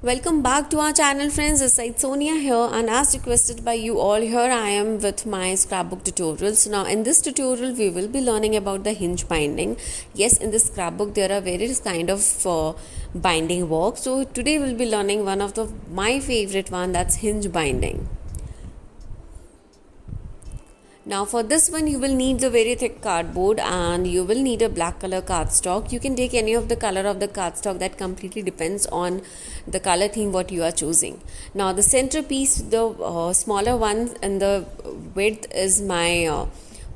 Welcome back to our channel, friends. This is Sonia here, and as requested by you all, here I am with my scrapbook tutorials. Now, in this tutorial, we will be learning about the hinge binding. Yes, in this scrapbook, there are various kind of binding work. So today we'll be learning one of my favorite one, that's hinge binding. Now for this one you will need the very thick cardboard and you will need a black color cardstock. You can take any of the color of the cardstock, that completely depends on the color theme what you are choosing. Now the centerpiece, the smaller one and the width is my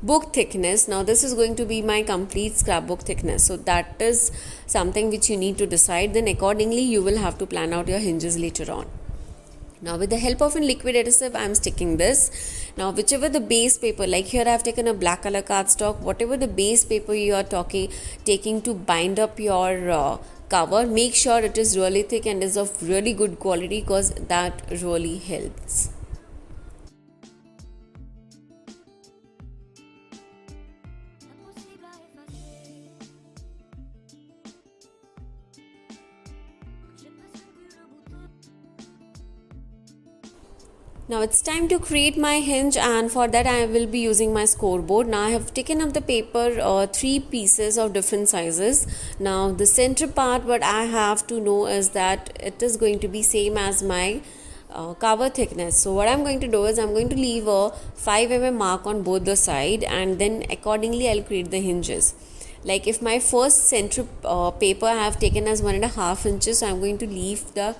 book thickness. Now this is going to be my complete scrapbook thickness, so that is something which you need to decide. Then accordingly you will have to plan out your hinges later on. Now with the help of a liquid adhesive I am sticking this. Now whichever the base paper, like here I have taken a black color cardstock, whatever the base paper you are taking to bind up your cover, make sure it is really thick and is of really good quality, because that really helps. Now it's time to create my hinge, and for that I will be using my scoreboard. Now I have taken up the paper, 3 pieces of different sizes. Now the center part, what I have to know is that it is going to be same as my cover thickness. So what I'm going to do is I'm going to leave a 5 mm mark on both the side, and then accordingly I'll create the hinges. Like if my first center paper I have taken as 1.5 inches, so I'm going to leave the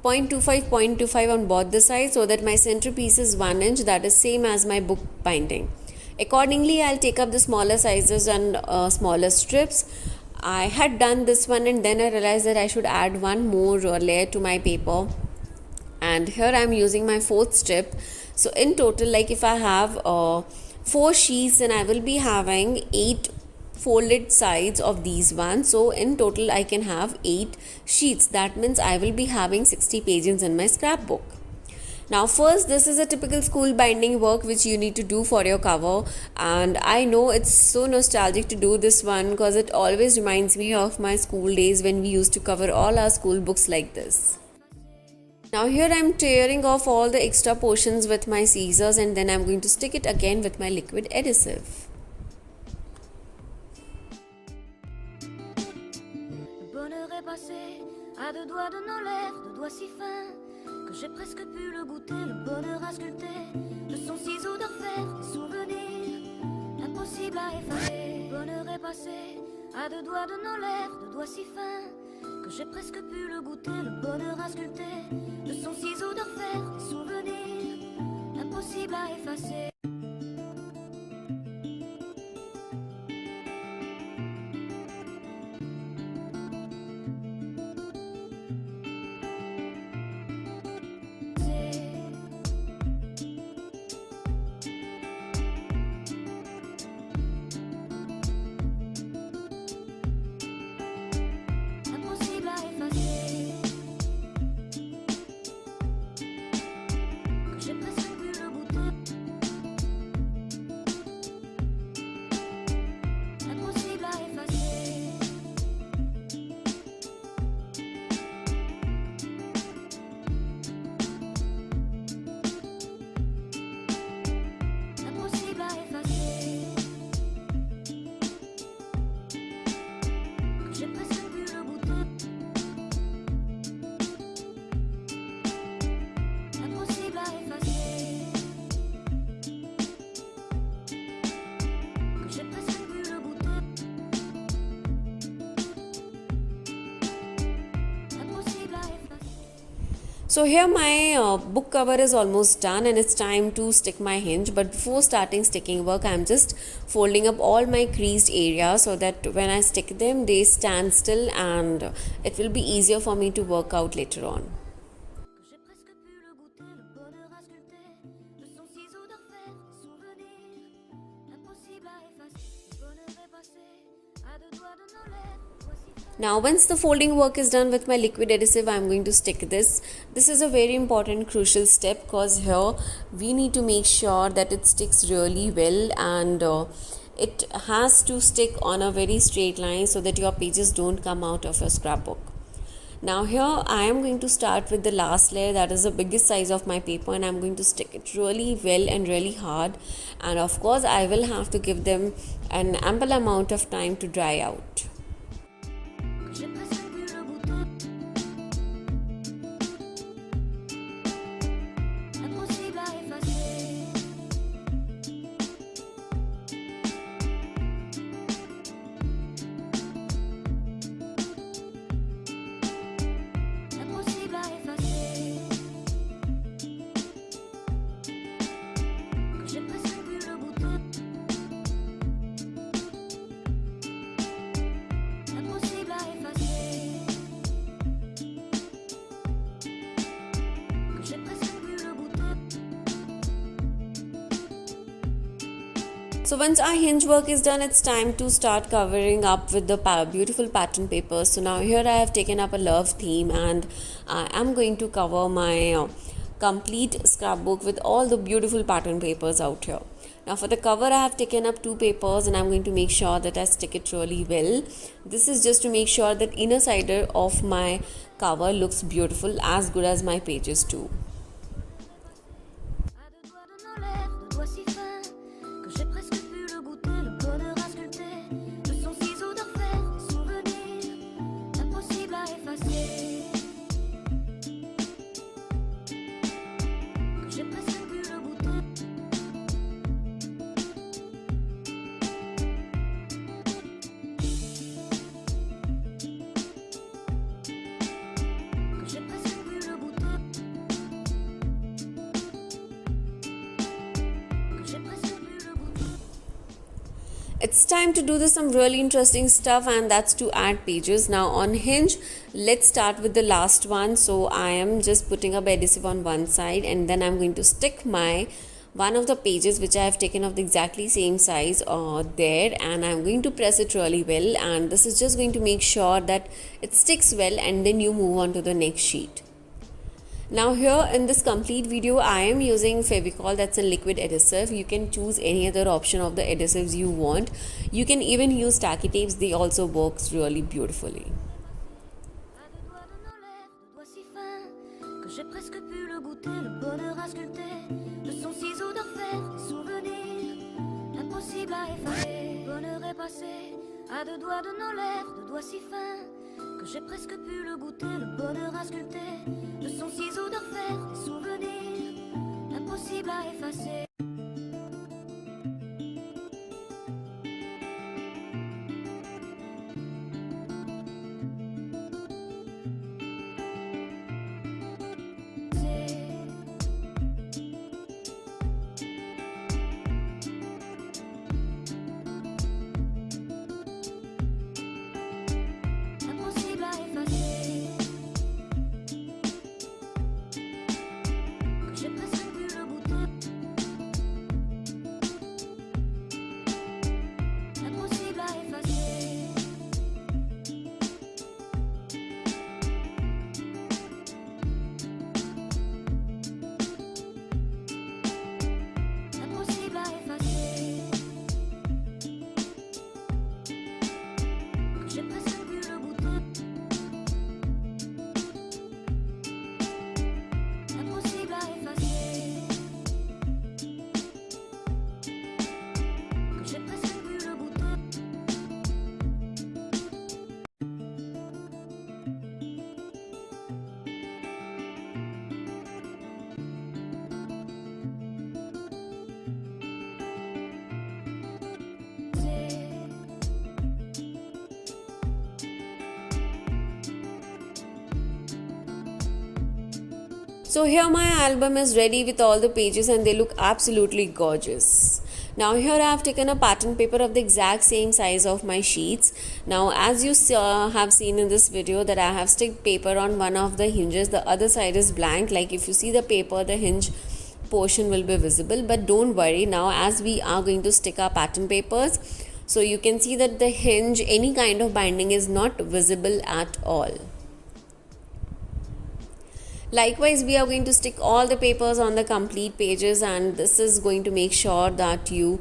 0.25 on both the sides, so that my centerpiece is 1 inch, that is same as my book binding. Accordingly I'll take up the smaller sizes and smaller strips. I had done this one and then I realized that I should add one more layer to my paper, and here I'm using my 4th strip. So in total, like if I have 4 sheets, then I will be having 8 folded sides of these ones. So in total I can have 8 sheets. That means I will be having 60 pages in my scrapbook. Now first, this is a typical school binding work which you need to do for your cover, and I know it's so nostalgic to do this one because it always reminds me of my school days when we used to cover all our school books like this. Now here I am tearing off all the extra portions with my scissors, and then I am going to stick it again with my liquid adhesive. À 2 doigts de nos lèvres, 2 doigts si fins que j'ai presque pu le goûter, le bonheur à sculpter de son ciseau d'orfèvre, des souvenirs impossibles à effacer. Le bonheur est passé à 2 doigts de nos lèvres, 2 doigts si fins que j'ai presque pu le goûter, le bonheur à sculpter de son ciseau d'orfèvre, des souvenirs impossibles à effacer. So here my book cover is almost done and it's time to stick my hinge. But before starting sticking work, I'm just folding up all my creased areas so that when I stick them, they stand still and it will be easier for me to work out later on. Now once the folding work is done with my liquid adhesive, I am going to stick this. This is a very important crucial step because here we need to make sure that it sticks really well, and it has to stick on a very straight line so that your pages don't come out of your scrapbook. Now here I am going to start with the last layer, that is the biggest size of my paper, and I'm going to stick it really well and really hard, and of course I will have to give them an ample amount of time to dry out. J'ai presque bu le goûter. Impossible à effacer. Impossible à effacer. Que j'ai presque bu le goûter. Impossible à effacer. Que j'ai presque bu le goûter. So once our hinge work is done, it's time to start covering up with the beautiful pattern papers. So now here I have taken up a love theme, and I am going to cover my complete scrapbook with all the beautiful pattern papers out here. Now for the cover I have taken up 2 papers, and I'm going to make sure that I stick it really well. This is just to make sure that inner side of my cover looks beautiful, as good as my pages too. À deux doigts de nos lèvres, deux doigts si fins que j'ai presque pu le goûter, le bonheur à sculpter de son ciseau d'orfèvre, des souvenirs impossibles à effacer. Que j'ai presque pu le goûter. Que j'ai presque pu le goûter. Que j'ai presque pu le goûter. It's time to do some really interesting stuff, and that's to add pages. Now on hinge, let's start with the last one. So I am just putting up adhesive on one side, and then I'm going to stick my one of the pages which I have taken of the exactly same size there, and I'm going to press it really well, and this is just going to make sure that it sticks well, and then you move on to the next sheet. Now here in this complete video I am using Fevicol, that's a liquid adhesive. You can choose any other option of the adhesives you want. You can even use tacky tapes, they also works really beautifully. À deux doigts de nos lèvres, deux doigts si fins que j'ai presque pu le goûter, le bonheur à sculpter de son ciseau d'orfèvre, des souvenirs impossibles à effacer. Bonheur est passé à deux doigts de nos lèvres, deux doigts si fins que j'ai presque pu le goûter, le bonheur à sculpter de son ciseau d'orfèvre, des souvenirs impossibles à effacer. Impossible à effacer. Que j'ai presque pu le goûter. Impossible à effacer. Impossible à effacer. Que j'ai presque pu le goûter. Impossible à effacer. Que j'ai presque pu le goûter. So here my album is ready with all the pages, and they look absolutely gorgeous. Now here I have taken a pattern paper of the exact same size of my sheets. Now as you have seen in this video that I have stick paper on one of the hinges, the other side is blank. Like if you see the paper, the hinge portion will be visible, but don't worry, now as we are going to stick our pattern papers, so you can see that the hinge, any kind of binding is not visible at all. Likewise, we are going to stick all the papers on the complete pages, and this is going to make sure that your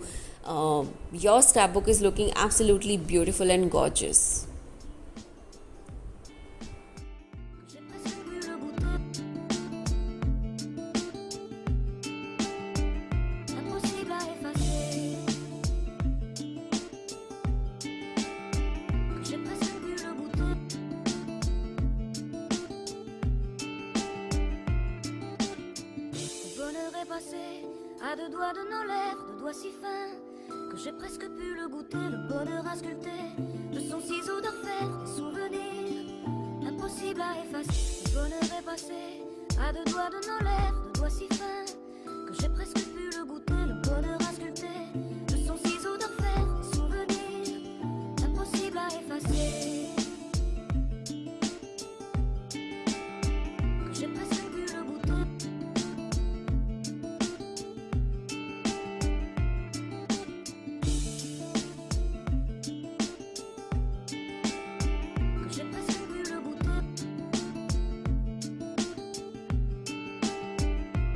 scrapbook is looking absolutely beautiful and gorgeous. à deux doigts de nos lèvres, deux doigts si fins que j'ai presque pu le goûter, le bonheur à sculpter de son ciseau d'orfèvre, des souvenirs impossibles à effacer. Le bonheur est passé à deux doigts de nos lèvres, deux doigts si fins que j'ai presque pu le goûter, le bonheur à sculpter de son ciseau d'orfèvre, des souvenirs impossibles à effacer. Que j'ai presque pu le goûter. Que j'ai presque pu le goûter.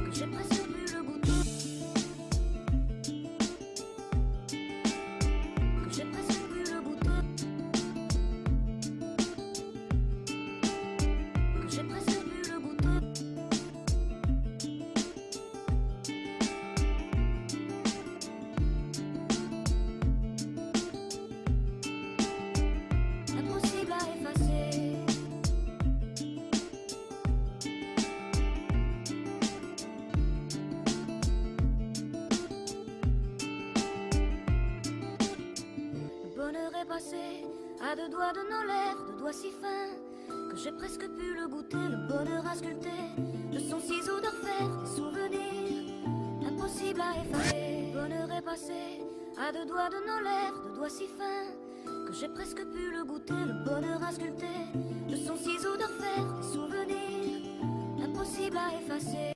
Que j'ai presque pu le goûter. Que j'ai presque pu le goûter. Que j'ai presque pu le goûter. Impossible à effacer. Le bonheur est passé à deux doigts de nos lèvres, deux doigts si fins que j'ai presque pu le goûter, le bonheur à sculpter de son ciseau d'orfèvre, des souvenirs impossibles à effacer. Le bonheur est passé à deux doigts de nos lèvres, deux doigts si fins que j'ai presque pu le goûter, le bonheur à sculpter de son ciseau d'orfèvre, des souvenirs impossibles à effacer.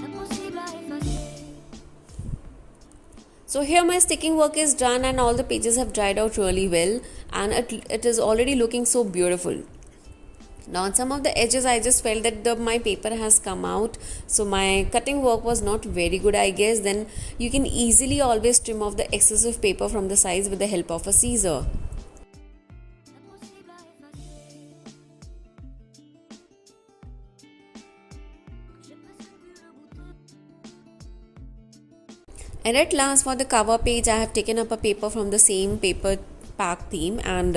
Impossible à effacer. So here my sticking work is done and all the pages have dried out really well, and it is already looking so beautiful. Now on some of the edges I just felt that my paper has come out, so my cutting work was not very good I guess. Then you can easily always trim off the excessive paper from the sides with the help of a scissor. Impossible à effacer. Que j'ai presque pu le goûter. And at last for the cover page I have taken up a paper from the same paper pack theme, and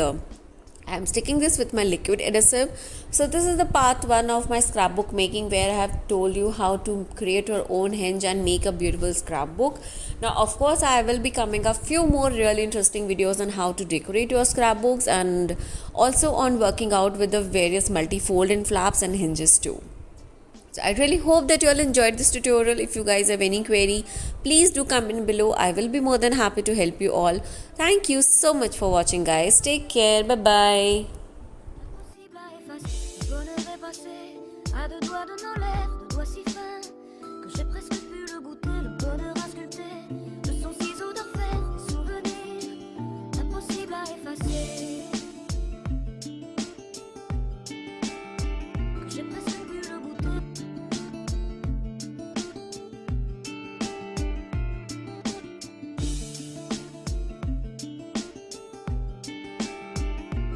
I'm sticking this with my liquid adhesive. So this is the part 1 of my scrapbook making, where I have told you how to create your own hinge and make a beautiful scrapbook. Now of course I will be coming a few more really interesting videos on how to decorate your scrapbooks, and also on working out with the various multi-fold and flaps and hinges too. So I really hope that you all enjoyed this tutorial. If you guys have any query, please do comment below. I will be more than happy to help you all. Thank you so much for watching guys. Take care. Bye bye. Impossible à effacer. Le bonheur est passé à deux doigts de nos lèvres, deux doigts si fins que j'ai presque pu le goûter, le bonheur à sculpter de son ciseau d'orfèvre, des souvenirs impossibles à effacer. Que j'ai presque pu le goûter.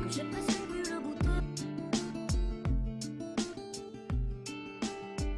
Que j'ai presque